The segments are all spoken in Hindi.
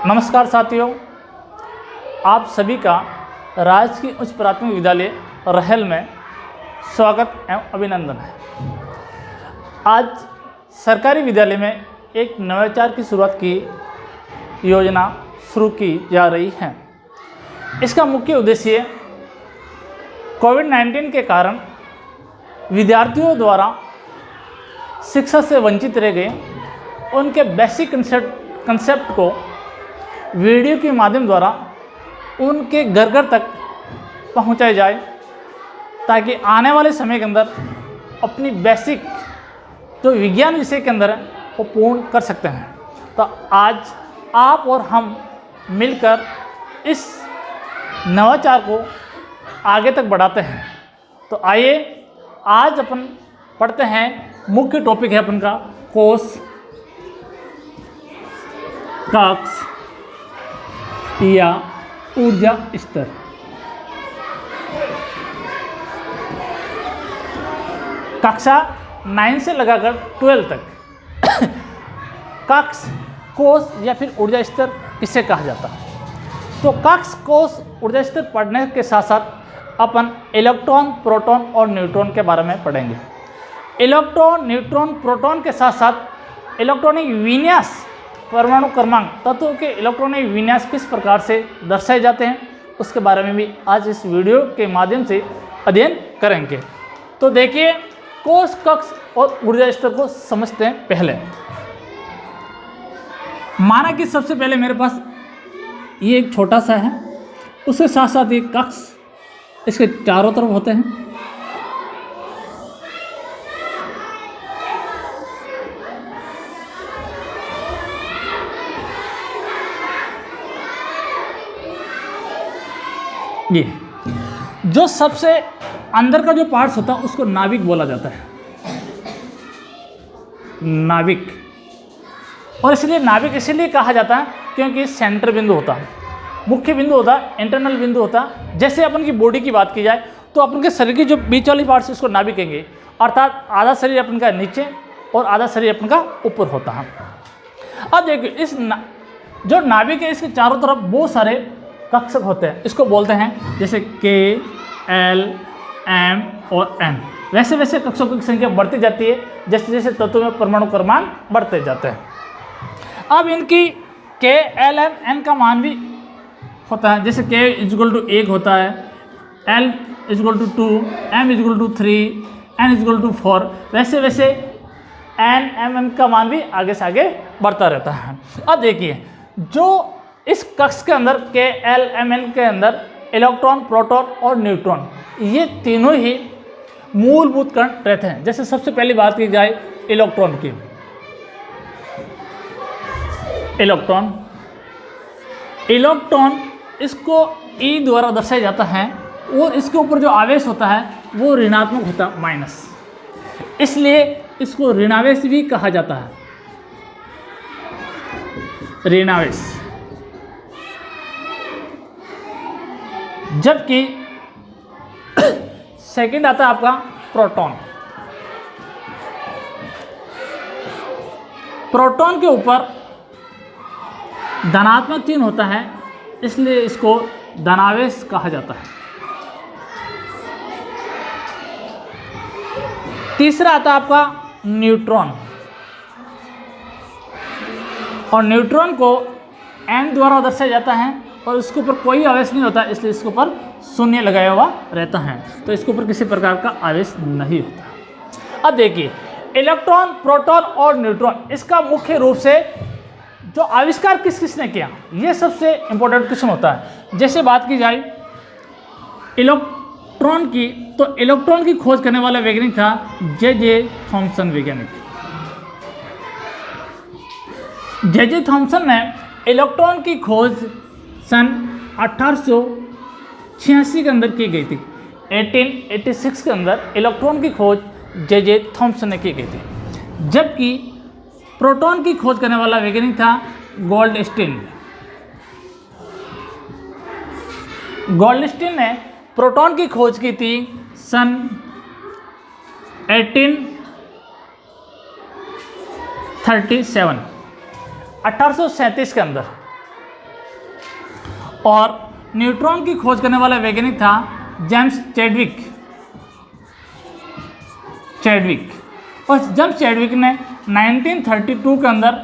नमस्कार साथियों, आप सभी का राजकीय उच्च प्राथमिक विद्यालय रहेल में स्वागत एवं अभिनंदन है। आज सरकारी विद्यालय में एक नवाचार की शुरुआत की योजना शुरू की जा रही है। इसका मुख्य उद्देश्य कोविड-19 के कारण विद्यार्थियों द्वारा शिक्षा से वंचित रह गए उनके बेसिक कंसेप्ट को वीडियो के माध्यम द्वारा उनके घर घर तक पहुंचाया जाए, ताकि आने वाले समय के अंदर अपनी बेसिक जो विज्ञान विषय के अंदर है वो पूर्ण कर सकते हैं। तो आज आप और हम मिलकर इस नवाचार को आगे तक बढ़ाते हैं। तो आइए आज अपन पढ़ते हैं। मुख्य टॉपिक है अपन का कोश, कक्ष या ऊर्जा स्तर। कक्षा 9 से लगाकर 12 तक कक्ष, कोश या फिर ऊर्जा स्तर किसे कहा जाता है? तो कक्ष, कोश, ऊर्जा स्तर पढ़ने के साथ साथ अपन इलेक्ट्रॉन, प्रोटॉन और न्यूट्रॉन के बारे में पढ़ेंगे। इलेक्ट्रॉन, न्यूट्रॉन, प्रोटॉन के साथ साथ इलेक्ट्रॉनिक विन्यास, परमाणु क्रमांक, तत्वों के इलेक्ट्रॉनिक विन्यास किस प्रकार से दर्शाए जाते हैं, उसके बारे में भी आज इस वीडियो के माध्यम से अध्ययन करेंगे। तो देखिए, कोश, कक्ष और ऊर्जा स्तर को समझते हैं। पहले माना कि सबसे पहले मेरे पास ये एक छोटा सा है, उसके साथ साथ ये कक्ष इसके चारों तरफ होते हैं। ये जो सबसे अंदर का जो पार्ट्स होता है उसको नाभिक बोला जाता है, नाभिक। और इसलिए नाभिक इसलिए कहा जाता है क्योंकि सेंटर बिंदु होता है, मुख्य बिंदु होता है, इंटरनल बिंदु होता है। जैसे अपन की बॉडी की बात की जाए तो अपन के शरीर की जो बीच वाली पार्ट्स इसको नाभिक कहेंगे, अर्थात आधा शरीर अपन का नीचे और आधा शरीर अपन का ऊपर होता है। अब देखिए, इस जो नाभिक है इसके चारों तरफ बहुत सारे कक्षक होते हैं, इसको बोलते हैं जैसे के, एल, एम और एन। वैसे वैसे कक्षकों की संख्या बढ़ती जाती है जैसे जैसे तत्वों में परमाणु क्रमांक बढ़ते जाते हैं। अब इनकी के, एल, एम, एन का मान भी होता है। जैसे के इक्वल टू 1 होता है, L equal to 2, M equal to 3, N equal to 4। वैसे वैसे एन, एम, एन का मान भी आगे से आगे बढ़ता रहता है। अब देखिए, जो इस कक्ष के अंदर के, एल, एम, एन के अंदर इलेक्ट्रॉन, प्रोटॉन और न्यूट्रॉन, ये तीनों ही मूलभूत कण रहते हैं। जैसे सबसे पहली बात की जाए इलेक्ट्रॉन की, इलेक्ट्रॉन इसको ई द्वारा दर्शाया जाता है और इसके ऊपर जो आवेश होता है वो ऋणात्मक होता है, माइनस, इसलिए इसको ऋणावेश भी कहा जाता है, ऋणावेश। जबकि सेकंड आता है आपका प्रोटॉन। प्रोटॉन के ऊपर धनात्मक चिन्ह होता है, इसलिए इसको धनावेश कहा जाता है। तीसरा आता है आपका न्यूट्रॉन, और न्यूट्रॉन को एन द्वारा दर्शाया जाता है और इसके ऊपर कोई आवेश नहीं होता, इसलिए इसके ऊपर शून्य लगाया हुआ रहता है, तो इसके ऊपर किसी प्रकार का आवेश नहीं होता। अब देखिए, इलेक्ट्रॉन, प्रोटॉन और न्यूट्रॉन, इसका मुख्य रूप से जो आविष्कार किस किसने किया, ये सबसे इंपॉर्टेंट क्वेश्चन होता है। जैसे बात की जाए इलेक्ट्रॉन की, तो इलेक्ट्रॉन की खोज करने वाला वैज्ञानिक था जे थॉमसन वैज्ञानिक। जे थॉमसन ने इलेक्ट्रॉन की खोज सन 1886 के अंदर की गई थी। 1886 के अंदर इलेक्ट्रॉन की खोज जे थॉमसन ने की गई थी। जबकि प्रोटॉन की खोज करने वाला वैज्ञानिक था गोल्डस्टीन। गोल्डस्टीन ने प्रोटॉन की खोज की थी सन 1837 के अंदर। और न्यूट्रॉन की खोज करने वाला वैज्ञानिक था जेम्स चैडविक। और जेम्स चैडविक ने 1932 के अंदर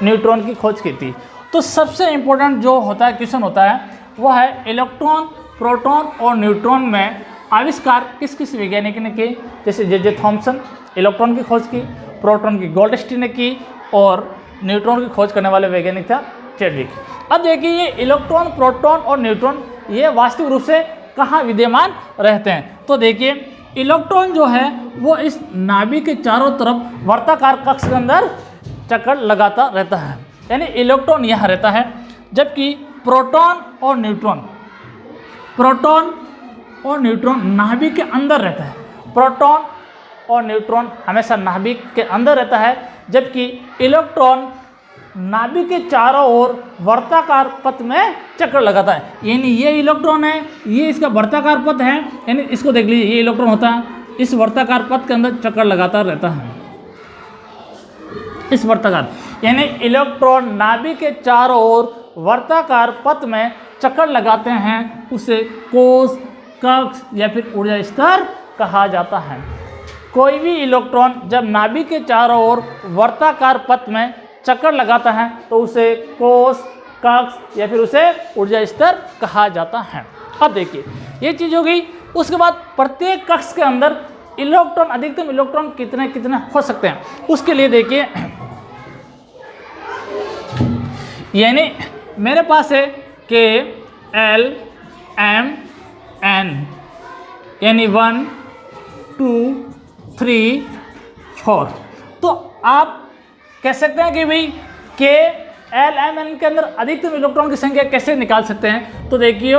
न्यूट्रॉन की खोज की थी। तो सबसे इम्पोर्टेंट जो होता है क्वेश्चन होता है वह है इलेक्ट्रॉन, प्रोटॉन और न्यूट्रॉन में आविष्कार किस किस वैज्ञानिक ने किए। जैसे जे थॉमसन इलेक्ट्रॉन की खोज की, प्रोटॉन की गोल्डस्टीन ने की और न्यूट्रॉन की खोज करने वाले वैज्ञानिक था चैडविक। अब देखिए ये इलेक्ट्रॉन, प्रोटॉन और न्यूट्रॉन ये वास्तविक रूप से कहाँ विद्यमान रहते हैं। तो देखिए इलेक्ट्रॉन जो है वो इस नाभिक के चारों तरफ वर्ताकार कक्ष के अंदर चक्कर लगाता रहता है, यानी इलेक्ट्रॉन यहाँ रहता है, जबकि प्रोटॉन और न्यूट्रॉन नाभिक के अंदर रहता है। प्रोटॉन और न्यूट्रॉन हमेशा नाभिक के अंदर रहता है, जबकि इलेक्ट्रॉन नाभिक के चारों ओर वर्ताकार पथ में चक्कर लगाता है। यानी ये इलेक्ट्रॉन है, ये इसका वर्ताकार पथ है, यानी इसको देख लीजिए ये इलेक्ट्रॉन होता है, इस वर्ताकार पथ के अंदर चक्कर लगाता रहता है। इस वर्ताकार यानी इलेक्ट्रॉन नाभिक के चारों ओर वर्ताकार पथ में चक्कर लगाते हैं, उसे कोश, कक्ष या फिर ऊर्जा स्तर कहा जाता है। कोई भी इलेक्ट्रॉन जब नाभिक के चारों ओर वर्ताकार पथ में चक्कर लगाता है तो उसे कोश, कक्ष या फिर उसे ऊर्जा स्तर कहा जाता है। अब देखिए ये चीज़ हो गई। उसके बाद प्रत्येक कक्ष के अंदर इलेक्ट्रॉन, अधिकतम इलेक्ट्रॉन कितने कितने हो सकते हैं, उसके लिए देखिए यानी मेरे पास है K L M N यानी 1 2 3 4। तो आप कह सकते हैं कि भाई K L M N के अंदर अधिकतम इलेक्ट्रॉन की संख्या कैसे निकाल सकते हैं। तो देखिए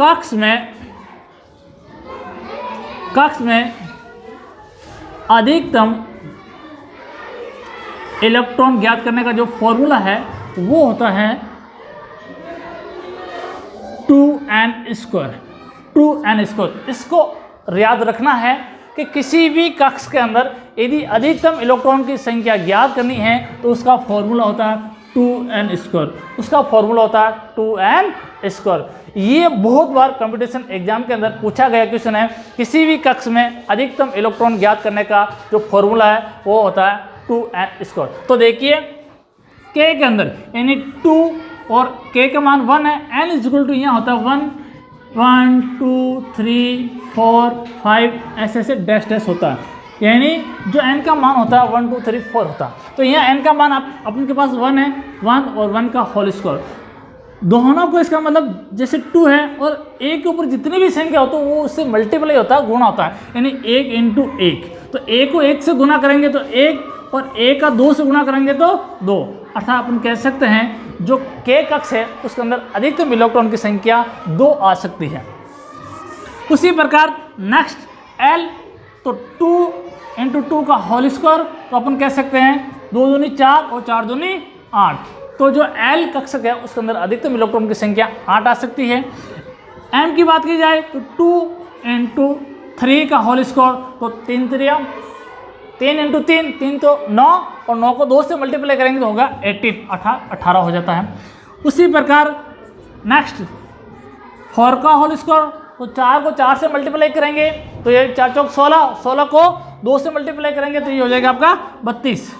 कक्ष में अधिकतम इलेक्ट्रॉन ज्ञात करने का जो फॉर्मूला है वो होता है 2n²। इसको याद रखना है कि किसी भी कक्ष के अंदर यदि अधिकतम इलेक्ट्रॉन की संख्या ज्ञात करनी है तो उसका फॉर्मूला होता है 2n²। उसका फॉर्मूला होता है 2n²। ये बहुत बार कंपटीशन एग्जाम के अंदर पूछा गया क्वेश्चन है। किसी भी कक्ष में अधिकतम इलेक्ट्रॉन ज्ञात करने का जो फॉर्मूला है वो होता है 2n²। तो देखिए K के अंदर यानी 2 और K का मान 1 है, n इक्वल टू यहाँ होता है 1 2 3 4 5 ऐसे डैश होता है, यानी जो n का मान होता है 1 2 3 4 होता है। तो यहाँ n का मान अपन के पास 1 है, 1 और 1 का होल स्क्वायर दोनों को, इसका मतलब जैसे 2 है और a के ऊपर जितनी भी संख्या हो तो वो उससे मल्टीप्लाई होता है, गुणा होता है, यानी 1 × 1। तो a को 1 से गुना करेंगे तो 1 और a का 2 से गुना करेंगे तो 2। अर्थात अपन कह सकते हैं जो K कक्ष है उसके अंदर अधिकतम इलेक्ट्रॉन की संख्या 2 आ सकती है। उसी प्रकार नेक्स्ट L, तो 2 × 2 का होल स्क्वायर, तो अपन कह सकते हैं 2 दूनी 4 और 4 दूनी 8। तो जो L कक्ष है उसके अंदर अधिकतम इलेक्ट्रॉन की संख्या 8 आ सकती है। M की बात की जाए तो 2 × 3 का होल स्क्वायर, तो 3 × 3 तो 9 और 9 को 2 से मल्टीप्लाई करेंगे तो होगा 18 हो जाता है। उसी प्रकार नेक्स्ट 4 का होल स्क्वायर, तो 4 को 4 से मल्टीप्लाई करेंगे तो ये 4 चौक 16, 16 को 2 से मल्टीप्लाई करेंगे तो ये हो जाएगा आपका 32,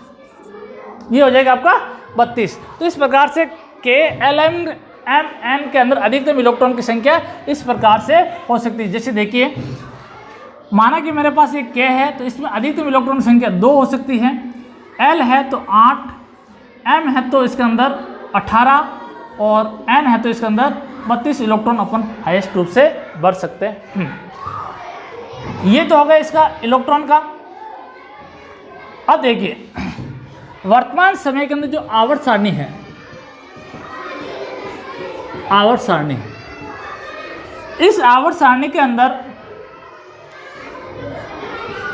ये हो जाएगा आपका 32। तो इस प्रकार से K L M N के अंदर अधिकतम इलेक्ट्रॉन की संख्या इस प्रकार से हो सकती है। जैसे देखिए माना कि मेरे पास ये K है तो इसमें अधिकतम इलेक्ट्रॉन की संख्या 2 हो सकती है, L है तो 8, M है तो इसके अंदर 18 और N है तो इसके अंदर 32 इलेक्ट्रॉन अपन हाईएस्ट रूप से भर सकते हैं। ये तो हो गया इसका इलेक्ट्रॉन का। अब देखिए वर्तमान समय के अंदर जो आवर्त सारणी है, आवर्त सारणी, इस आवर्त सारणी के अंदर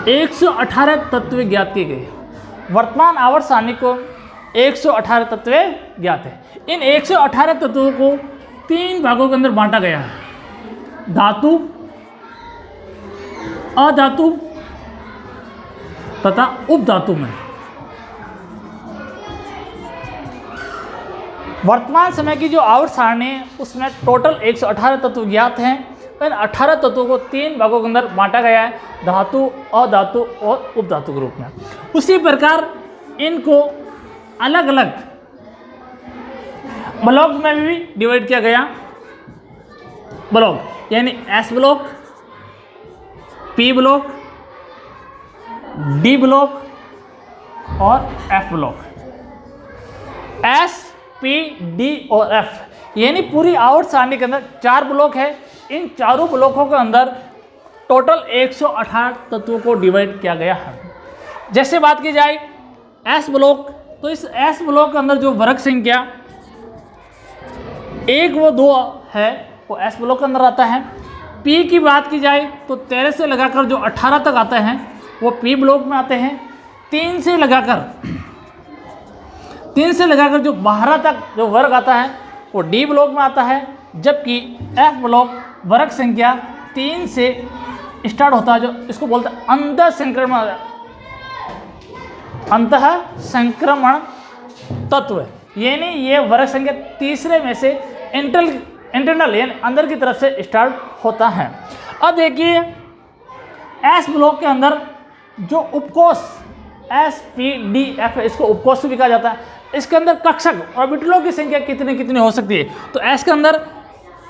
118 तत्व ज्ञात किए गए। वर्तमान आवर्त सारणी को 118 तत्व ज्ञात है। इन 118 तत्वों को 3 भागों के अंदर बांटा गया है, धातु, अधातु तथा उपधातु में। वर्तमान समय की जो आवर्त सारणी है उसमें टोटल 118 तत्व ज्ञात हैं। इन 18 तत्वों को 3 भागों के अंदर बांटा गया है, धातु, अधातु और उपधातु के रूप में। उसी प्रकार इनको अलग अलग ब्लॉक में भी डिवाइड किया गया। ब्लॉक यानी S block, P block, D block और F block. S, P, D और एफ यानी पूरी आवर्त सारणी के अंदर 4 ब्लॉक है। इन चारों ब्लॉकों के अंदर टोटल 118 तत्वों को डिवाइड किया गया है। जैसे बात की जाए एस ब्लॉक, तो इस एस ब्लॉक के अंदर जो वर्ग संख्या 1 व 2 है वो एस ब्लॉक के अंदर आता है। पी की बात की जाए तो 13 से लगाकर जो 18 तक आते हैं वो पी ब्लॉक में आते हैं। 3 से लगाकर जो 12 तक जो वर्ग आता है वो डी ब्लॉक में आता है। जबकि एफ ब्लॉक वर्ग संख्या 3 से स्टार्ट होता है, जो इसको बोलते हैं अंतः संक्रमण तत्व, यानी ये वर्ग संख्या तीसरे में से इंटरनल यानी अंदर की तरफ से स्टार्ट होता है। अब देखिए एस ब्लॉक के अंदर जो उपकोष एस, पी, डी, एफ है, इसको उपकोष भी कहा जाता है। इसके अंदर कक्षक ऑर्बिटलों की संख्या कितनी हो सकती है, तो एस के अंदर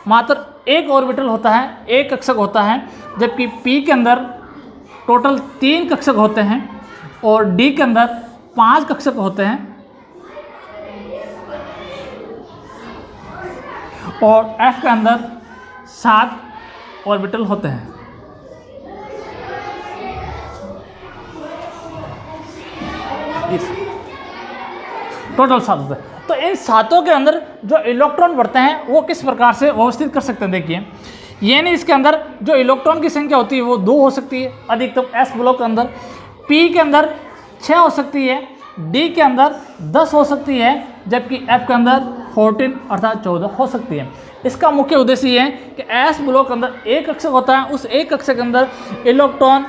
मात्र 1 ऑर्बिटल होता है, 1 कक्षक होता है। जबकि पी के अंदर टोटल 3 कक्षक होते हैं और डी के अंदर 5 कक्षक होते हैं और एफ के अंदर 7 ऑर्बिटल होते हैं। टोटल 7 होते हैं। तो इन 7 के अंदर जो इलेक्ट्रॉन बढ़ते हैं वो किस प्रकार से व्यवस्थित कर सकते हैं, देखिए यानी इसके अंदर जो इलेक्ट्रॉन की संख्या होती है वो 2 हो सकती है अधिकतम एस ब्लॉक के अंदर। पी के अंदर 6 हो सकती है, डी के अंदर 10 हो सकती है, जबकि एफ के अंदर 14 अर्थात 14 हो सकती है। इसका मुख्य उद्देश्य ये है कि एस ब्लॉक के अंदर 1 कक्षक होता है, उस 1 कक्षक के अंदर इलेक्ट्रॉन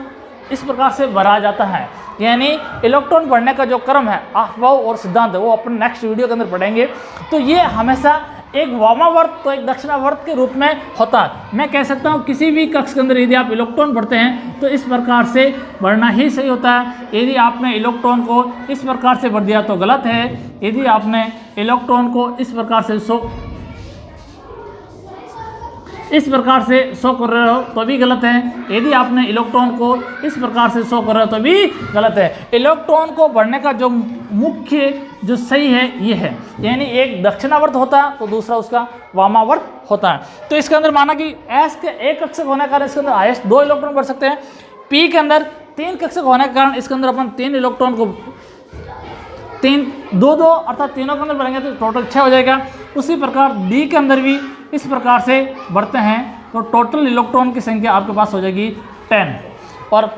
इस प्रकार से भरा जाता है। यानी इलेक्ट्रॉन बढ़ने का जो क्रम है, अफवाह और सिद्धांत है, वो अपन नेक्स्ट वीडियो के अंदर पढ़ेंगे। तो ये हमेशा एक वामावर्त तो एक दक्षिणावर्त के रूप में होता है। मैं कह सकता हूँ किसी भी कक्ष के अंदर यदि आप इलेक्ट्रॉन बढ़ते हैं तो इस प्रकार से बढ़ना ही सही होता है। यदि आपने इलेक्ट्रॉन को इस प्रकार से बढ़ दिया तो गलत है। यदि आपने इलेक्ट्रॉन को इस प्रकार से शो कर रहे हो तो भी गलत है। यदि आपने इलेक्ट्रॉन को इस प्रकार से शो कर रहे हो तो भी गलत है। इलेक्ट्रॉन को बढ़ने का जो मुख्य जो सही है ये है, यानी एक दक्षिणावर्त होता है तो दूसरा उसका वामावर्त होता है। तो इसके अंदर माना कि एस के 1 कक्षक होने के कारण इसके अंदर हाईएस्ट 2 इलेक्ट्रॉन बढ़ सकते हैं। पी के अंदर 3 कक्षक होने के कारण इसके अंदर अपन 3 इलेक्ट्रॉन को 2 अर्थात तीनों के अंदर बढ़ेंगे तो टोटल 6 हो जाएगा। उसी प्रकार डी के अंदर भी इस प्रकार से बढ़ते हैं तो टोटल इलेक्ट्रॉन की संख्या आपके पास हो जाएगी 10। और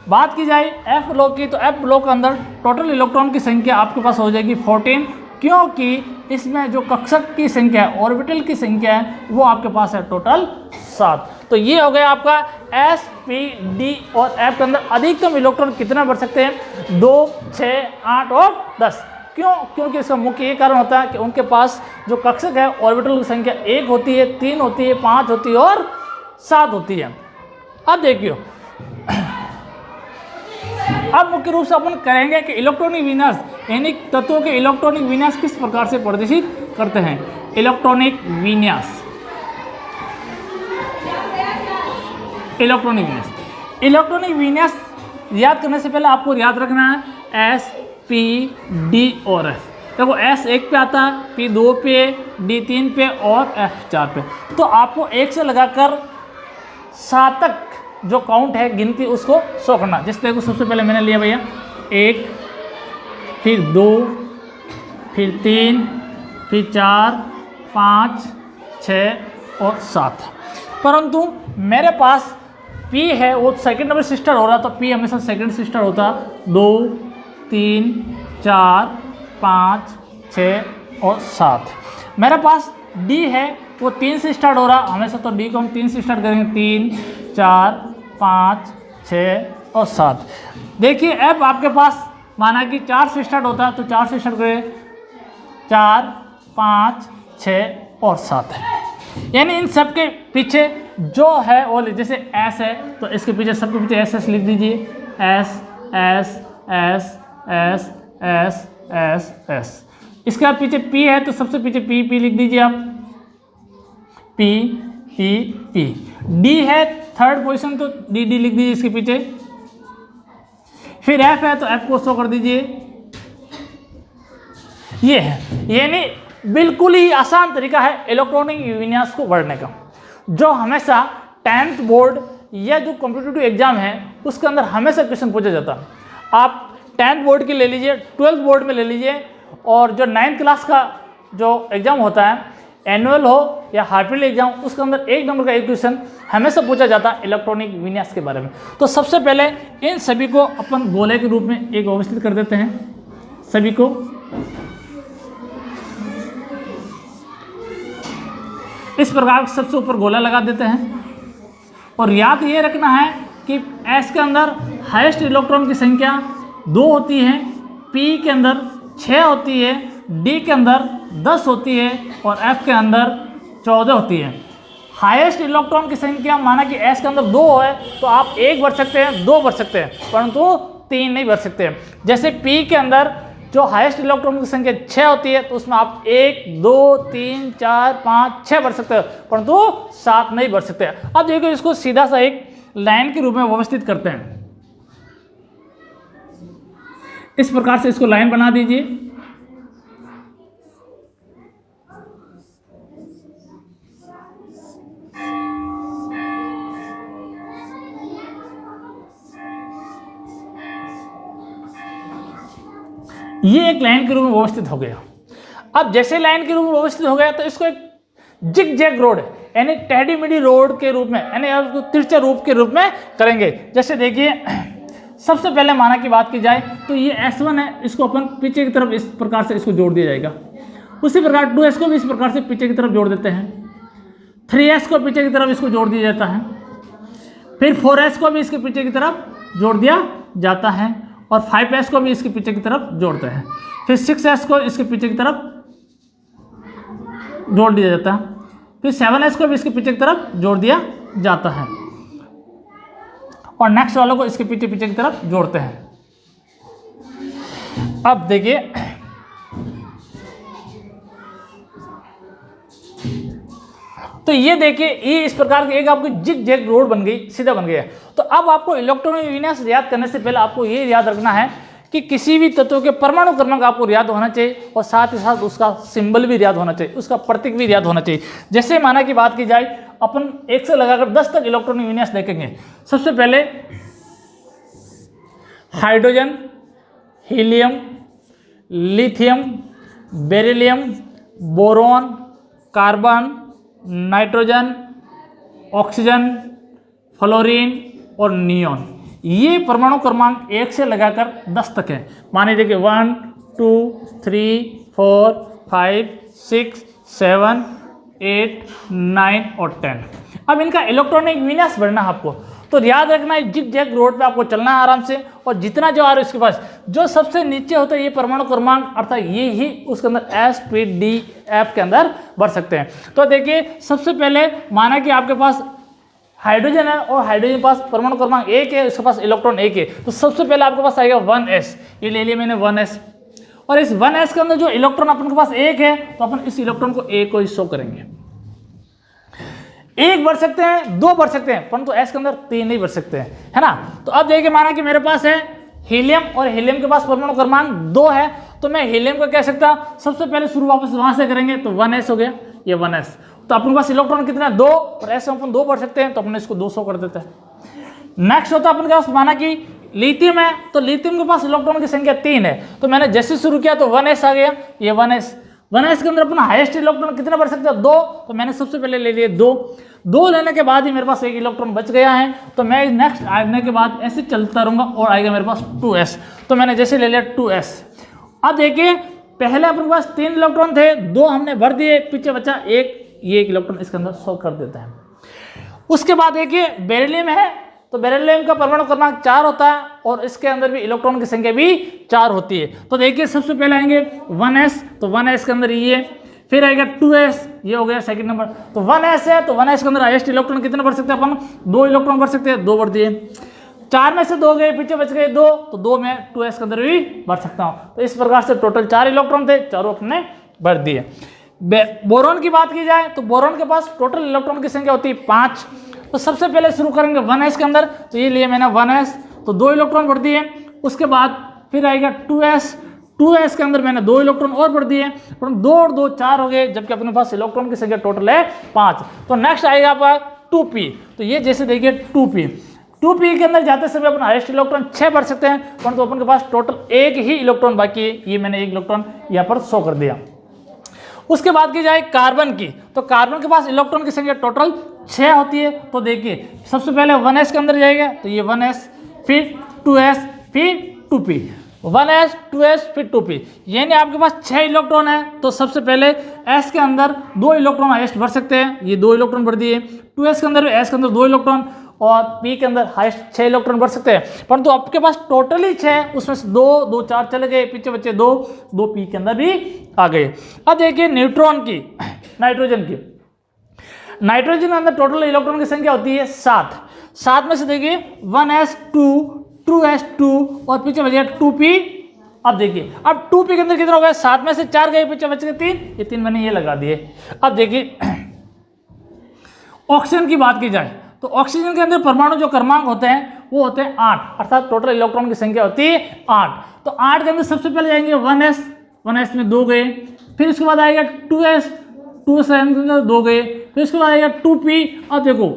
बात की जाए एफ ब्लॉक की, तो एफ ब्लॉक के अंदर टोटल इलेक्ट्रॉन की संख्या आपके पास हो जाएगी 14, क्योंकि इसमें जो कक्षक की संख्या है, ऑर्बिटल की संख्या है, वो आपके पास है टोटल 7। तो ये हो गया आपका एस, पी, डी और एफ के अंदर अधिकतम इलेक्ट्रॉन कितना बढ़ सकते हैं, 2, 6, 8 और 10। क्यों? क्योंकि इसका मुख्य ये कारण होता है कि उनके पास जो कक्षक है ऑर्बिटल की संख्या 1 होती है, 3 होती है, 5 होती है और 7 होती है। अब देखिए, अब मुख्य रूप से अपन करेंगे कि इलेक्ट्रॉनिक विन्यास यानी तत्वों के इलेक्ट्रॉनिक विन्यास किस प्रकार से प्रदर्शित करते हैं। इलेक्ट्रॉनिक विन्यास याद करने से पहले आपको याद रखना है एस, पी, डी और एफ। देखो एस 1 पे आता है, पी 2 पे, डी 3 पे और एफ 4 पे। तो आपको 1 से लगाकर 7 तक जो काउंट है गिनती उसको शो करना। जिस देखो सबसे पहले मैंने लिया भैया 1, फिर 2, फिर 3, फिर 4, 5, 6 और 7। परंतु मेरे पास P है वो सेकंड नंबर से स्टार्ट हो रहा, तो P हमेशा सेकंड से स्टार्ट होता। 2, 3, 4, 5, 6 और 7। मेरे पास D है वो 3 से स्टार्ट हो रहा हमेशा, तो D को हम 3 से स्टार्ट करेंगे। 3, 4, 5, 6 और 7। देखिए F आपके पास माना कि 4 से स्टार्ट होता है, तो 4 से स्टार्ट करें। 4, 5, 6 और 7 है। यानी इन सब के पीछे जो है वो जैसे एस है तो इसके पीछे सबके पीछे एस एस लिख दीजिए, S S S S S S S. इसके बाद पीछे पी है तो सबसे पीछे पी पी लिख दीजिए आप, पी पी पी। डी है थर्ड पोजीशन तो डी डी लिख दीजिए इसके पीछे। फिर एफ है तो एफ को शो कर दीजिए। ये है, यानी बिल्कुल ही आसान तरीका है इलेक्ट्रॉनिक विन्यास को पढ़ने का, जो हमेशा 10th बोर्ड या जो कॉम्पिटिटिव एग्जाम है उसके अंदर हमेशा क्वेश्चन पूछा जाता है। आप 10th बोर्ड की ले लीजिए, 12th बोर्ड में ले लीजिए, और जो 9th क्लास का जो एग्जाम होता है, एनुअल हो या हाफ ईयरली एग्जाम, उसके अंदर 1 नंबर का एक क्वेश्चन हमेशा पूछा जाता है इलेक्ट्रॉनिक विन्यास के बारे में। तो सबसे पहले इन सभी को अपन गोले के रूप में एक व्यवस्थित कर देते हैं। सभी को इस प्रकार सबसे ऊपर गोला लगा देते हैं, और याद ये रखना है कि एस के अंदर हाईएस्ट इलेक्ट्रॉन की संख्या 2 होती है, पी के अंदर 6 होती है, डी के अंदर 10 होती है और एफ के अंदर 14 होती है। हाईएस्ट इलेक्ट्रॉन की संख्या माना कि एस के अंदर 2 है तो आप 1 भर सकते हैं, 2 भर सकते हैं, परंतु 3 नहीं भर सकते हैं। जैसे पी के अंदर जो हाईएस्ट इलेक्ट्रॉन की संख्या 6 होती है तो उसमें आप 1, 2, 3, 4, 5, 6 भर सकते हैं, परंतु 7 नहीं भर सकते। अब देखो इसको सीधा सा एक लाइन के रूप में व्यवस्थित करते हैं। इस प्रकार से इसको लाइन बना दीजिए। ये एक लाइन के रूप में व्यवस्थित हो गया। अब जैसे लाइन के रूप में व्यवस्थित हो गया तो इसको एक जिग जैग रोड यानी टेढ़ी मेढ़ी रोड के रूप में, यानी उसको तिरछे रूप के रूप में करेंगे। जैसे देखिए, सबसे पहले माना की बात की जाए तो ये S1 है, इसको अपन पीछे की तरफ इस प्रकार से इसको जोड़ दिया जाएगा। उसी प्रकार 2S को भी इस प्रकार से पीछे की तरफ जोड़ देते हैं। 3S को पीछे की तरफ इसको जोड़ दिया जाता है। फिर 4S को भी इसके पीछे की तरफ जोड़ दिया जाता है, और 5S को भी इसके पीछे की तरफ जोड़ते हैं। फिर 6S को इसके पीछे की तरफ जोड़ दिया जाता है। फिर 7S को भी इसके पीछे की तरफ जोड़ दिया जाता है, और नेक्स्ट वालों को इसके पीछे की तरफ जोड़ते हैं। अब देखिए, तो ये देखिए, ये इस प्रकार की एक आपकी जिग जैग रोड बन गई, सीधा बन गया। तो अब आपको इलेक्ट्रॉनिक विन्यास याद करने से पहले आपको ये याद रखना है कि किसी भी तत्व के परमाणु क्रमांक आपको याद होना चाहिए, और साथ ही साथ उसका सिंबल भी याद होना चाहिए, उसका प्रतीक भी याद होना चाहिए। जैसे माना की बात की जाए, अपन 1 से लगाकर 10 तक इलेक्ट्रॉनिक विन्यास देखेंगे। सबसे पहले hydrogen, helium, lithium, beryllium, boron, carbon, nitrogen, oxygen, fluorine और नियॉन। ये परमाणु क्रमांक 1 से लगाकर 10 तक है। मानिए देखिए 1, 2, 3, 4, 5, 6, 7, 8, 9 और 10। अब इनका इलेक्ट्रॉनिक विन्यास बढ़ना है आपको, तो याद रखना है जिग जैग रोड पे आपको चलना है आराम से, और जितना जो आ रहा है उसके पास जो सबसे नीचे होता है ये परमाणु क्रमांक, अर्थात ये ही उसके अंदर S, P, D, F के अंदर बढ़ सकते हैं। तो देखिए, सबसे पहले माना कि आपके पास हाइड्रोजन है और हाइड्रोजन के पास परमाणु क्रमांक 1 है, उसके पास इलेक्ट्रॉन 1 है, तो सबसे पहले आपके पास आएगा 1S। ये ले लिया मैंने 1S, और इस 1S के अंदर जो इलेक्ट्रॉन अपन के पास 1 है तो अपन इस इलेक्ट्रॉन को 1 को ही शो करेंगे। 1 बढ़ सकते हैं, 2 बढ़ सकते हैं, परंतु S के अंदर 3 नहीं बढ़ सकते हैं, है ना। तो अब देखिए, माना कि मेरे पास है हीलियम, और हीलियम के पास परमाणु क्रमांक 2 है, तो मैं हीलियम को कह सकता, सबसे पहले शुरू वापस वहां से करेंगे तो 1S हो गया, ये 1S। तो अपने पास इलेक्ट्रॉन कितना है 2, और S अपन 2 बढ़ सकते हैं, तो अपन इसको 200 कर देते हैं। नेक्स्ट होता है अपन के पास, माना कि लिथियम है, तो लिथियम के पास इलेक्ट्रॉन की संख्या 3 है, तो मैंने जैसे शुरू किया तो 1S आ गया, ये 1S। 1S के अंदर अपना हाईएस्ट इलेक्ट्रॉन कितना बढ़ सकता है 2, तो मैंने सबसे पहले ले लिए 2 लेने के बाद ही मेरे पास 1 इलेक्ट्रॉन बच गया है, तो मैं नेक्स्ट आने के बाद ऐसे चलता रहूँगा और आएगा मेरे पास 2S, तो मैंने जैसे ले लिया 2S। अब देखिए, पहले अपने पास 3 इलेक्ट्रॉन थे, 2 हमने भर दिए, पीछे बचा 1, ये 1 इलेक्ट्रॉन इसके अंदर शो कर देता है। उसके बाद देखिए बेरिलियम है, तो बेरिलियम का परमाणु क्रमांक 4 होता है, और इसके अंदर भी इलेक्ट्रॉन की संख्या भी 4 होती है। तो देखिए, सबसे पहले आएंगे 1S, तो 1S के अंदर ये, फिर आएगा 2s, ये हो गया सेकंड नंबर। तो 1s है, तो 1s के अंदर हाईएस्ट इलेक्ट्रॉन कितने भर सकते हैं अपन? 2 इलेक्ट्रॉन भर सकते हैं, 2 भर दिए। 4 में से 2 गए, पीछे बच गए 2, तो 2 में 2s के अंदर भी भर सकता हूँ। तो इस प्रकार से टोटल 4 इलेक्ट्रॉन थे, चारों अपने भर दिए। बोरॉन की बात की जाए तो बोरॉन के पास टोटल इलेक्ट्रॉन की संख्या होती है 5। तो सबसे पहले शुरू करेंगे 1s के अंदर, तो ये लिए मैंने 1s, तो 2 इलेक्ट्रॉन भर दिए। उसके बाद फिर आएगा 2s के अंदर मैंने 2 इलेक्ट्रॉन और भर दिए, 2 और 2 4 हो गए, जबकि अपने पास इलेक्ट्रॉन की संख्या टोटल है 5। तो नेक्स्ट आएगा आपका 2p, तो ये जैसे देखिए 2p के अंदर जाते समय अपन हाईएस्ट इलेक्ट्रॉन 6 भर सकते हैं, परंतु अपन के पास टोटल 1 ही इलेक्ट्रॉन बाकी है, ये मैंने 1 इलेक्ट्रॉन यहाँ पर शो कर दिया। उसके बाद की जाए कार्बन की, तो कार्बन के पास इलेक्ट्रॉन की संख्या टोटल 6 होती है। तो देखिए सबसे पहले 1s के अंदर जाएगा, तो ये 1s, फिर 2s, फिर 2p, 1s 2s फिर 2p, यानी आपके पास 6 इलेक्ट्रॉन है। तो सबसे पहले s के अंदर 2 इलेक्ट्रॉन हाईएस्ट भर सकते हैं, ये 2 इलेक्ट्रॉन भर दिए। 2s के अंदर भी s के अंदर 2 इलेक्ट्रॉन, और p के अंदर हाईएस्ट 6 इलेक्ट्रॉन भर सकते हैं, परंतु आपके पास टोटल ही 6, उसमें से 2 4 चले गए, पीछे बच्चे 2 p के अंदर भी आ गए। अब देखिए न्यूट्रॉन की, नाइट्रोजन की, नाइट्रोजन के अंदर टोटल इलेक्ट्रॉन की संख्या होती है 7 में से देखिए 1s2, 2s2 और पीछे बच गया 2p। अब देखिए अब 2p के अंदर कितना हो गया? 7 में से 4 गए, पीछे बच गए 3, ये 3 मैंने ये लगा दिए। अब देखिए ऑक्सीजन की बात की जाए तो ऑक्सीजन के अंदर परमाणु जो क्रमांक होते हैं वो होते हैं 8, अर्थात टोटल इलेक्ट्रॉन की संख्या होती है 8। तो 8 के अंदर सबसे पहले जाएंगे 1s में 2 गए, फिर उसके बाद आएगा 2s के अंदर 2 गए, फिर उसके बाद आएगा 2p। अब देखो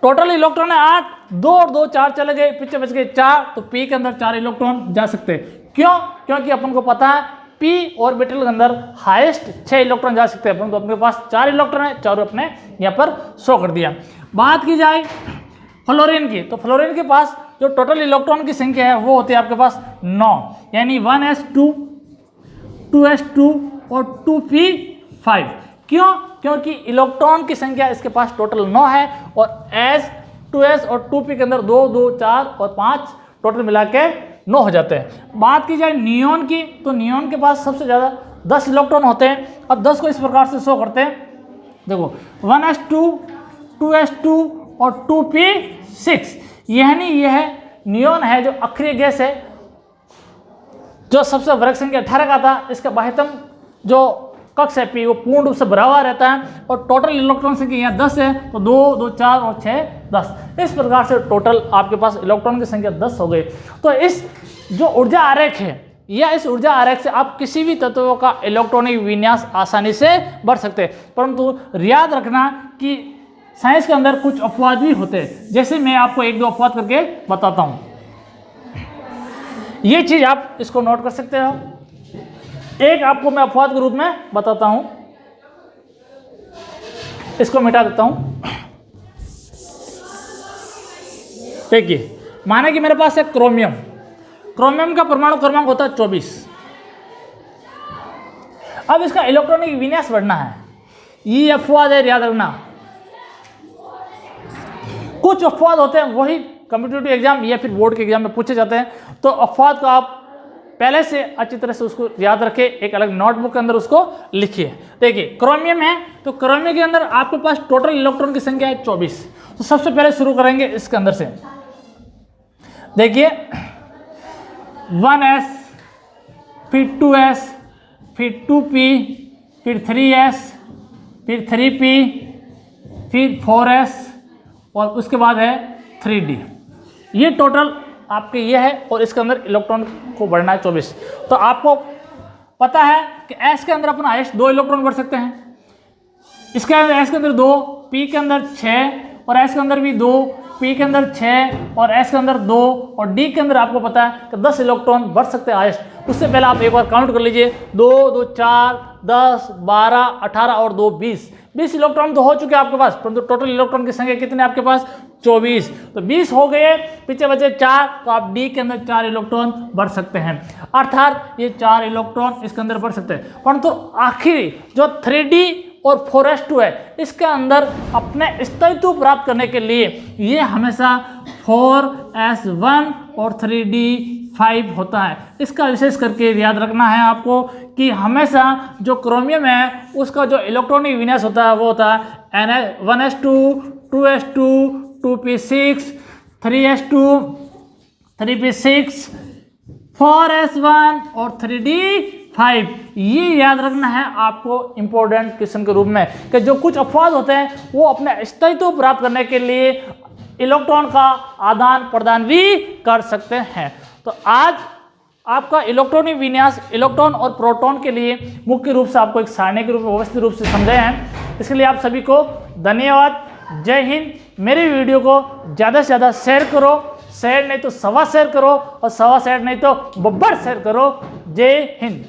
टोटल इलेक्ट्रॉन है 8, 2 और 2 4 चले गए, पीछे बच गए 4, तो p के अंदर 4 इलेक्ट्रॉन जा सकते हैं। क्यों? क्योंकि अपन को पता है p ऑर्बिटल के अंदर हाईएस्ट 6 इलेक्ट्रॉन जा सकते हैं, परंतु अपने पास 4 इलेक्ट्रॉन है, चारों अपने यहाँ पर शो कर दिया। बात की जाए फ्लोरीन की, तो फ्लोरीन के पास जो टोटल इलेक्ट्रॉन की संख्या है वो होती है आपके पास 9, यानी 1s2, 2s2 और 2p5। क्यों? क्योंकि इलेक्ट्रॉन की संख्या इसके पास टोटल 9 है, और s, 2s और 2p के अंदर 2 2 4 और 5 टोटल मिला के 9 हो जाते हैं। बात की जाए नियोन की, तो नियोन के पास सबसे ज़्यादा 10 इलेक्ट्रॉन होते हैं। अब 10 को इस प्रकार से शो करते हैं, देखो 1s2, 2s2 और 2p6, यानी यह नियोन है जो अक्रिय गैस है, जो सबसे वर्ग संख्या 18 का था। इसका बाह्यतम जो कक्ष है p वो पूर्ण रूप से भरा हुआ रहता है, और टोटल इलेक्ट्रॉन संख्या यहाँ 10 है, तो 2 2 4 और 6 10, इस प्रकार से टोटल आपके पास इलेक्ट्रॉन की संख्या 10 हो गई। तो इस जो ऊर्जा आरेख है, या इस ऊर्जा आरेख से आप किसी भी तत्वों का इलेक्ट्रॉनिक विन्यास आसानी से बढ़ सकते हैं, परंतु याद रखना कि साइंस के अंदर कुछ अपवाद भी होते हैं। जैसे मैं आपको 1 2 अपवाद करके बताता हूँ, ये चीज़ आप इसको नोट कर सकते हो। एक आपको मैं अपवाद के रूप में बताता हूं, इसको मिटा देता हूं। देखिए माने कि मेरे पास है क्रोमियम, क्रोमियम का परमाणु क्रमांक होता है 24। अब इसका इलेक्ट्रॉनिक विन्यास बढ़ना है, ये अपवाद है, याद रखना। कुछ अपवाद होते हैं वही कॉम्पिटिटिव एग्जाम या फिर बोर्ड के एग्जाम में पूछे जाते हैं, तो अपवाद को आप पहले से अच्छी तरह से उसको याद रखें, एक अलग नोटबुक के अंदर उसको लिखिए। देखिए क्रोमियम है, तो क्रोमियम के अंदर आपके पास टोटल इलेक्ट्रॉन की संख्या है 24। तो सबसे पहले शुरू करेंगे इसके अंदर से, देखिए 1s, फिर 2s, फिर 2p, फिर 3s, फिर 3p, फिर 4s, और उसके बाद है 3d। ये टोटल आपके ये है, और इसके अंदर इलेक्ट्रॉन को बढ़ना है 24। तो आपको पता है कि s के अंदर अपन हाईएस्ट 2 इलेक्ट्रॉन बढ़ सकते हैं, इसके अंदर s के अंदर 2, p के अंदर 6 और s के अंदर भी 2, p के अंदर 6 और s के अंदर 2, और d के अंदर आपको पता है कि 10 इलेक्ट्रॉन बढ़ सकते हैं हाईएस्ट। उससे पहले आप एक बार काउंट कर लीजिए, 2 2 4 10 12 18 और 2 20 इलेक्ट्रॉन तो हो चुके हैं आपके पास, परंतु टोटल इलेक्ट्रॉन की संख्या कितने आपके पास? 24। तो 20 हो गए, पीछे बचे 4, तो आप डी के अंदर 4 इलेक्ट्रॉन बढ़ सकते हैं, अर्थात ये 4 इलेक्ट्रॉन इसके अंदर बढ़ सकते हैं। परंतु आखिरी जो 3D और 4s2 है, इसके अंदर अपने स्थायित्व प्राप्त करने के लिए ये हमेशा 4s1 और 3d 5 होता है। इसका विशेष करके याद रखना है आपको कि हमेशा जो क्रोमियम है उसका जो इलेक्ट्रॉनिक विन्यास होता है वो होता है 1s2, 2s2, 2p6, 3s2, 3p6, 4s1 और 3d5। ये याद रखना है आपको इंपॉर्टेंट क्वेश्चन के रूप में कि जो कुछ अपवाद होते हैं वो अपने अस्तित्व प्राप्त करने के लिए इलेक्ट्रॉन का आदान प्रदान भी कर सकते हैं। तो आज आपका इलेक्ट्रॉनिक विन्यास इलेक्ट्रॉन और प्रोटॉन के लिए मुख्य रूप से आपको एक सारणी के रूप में व्यवस्थित रूप से समझे हैं। इसके लिए आप सभी को धन्यवाद। जय हिंद। मेरे वीडियो को ज़्यादा से ज़्यादा शेयर करो, शेयर नहीं तो सवा शेयर करो और सवा शेयर नहीं तो बब्बर शेयर करो। जय हिंद।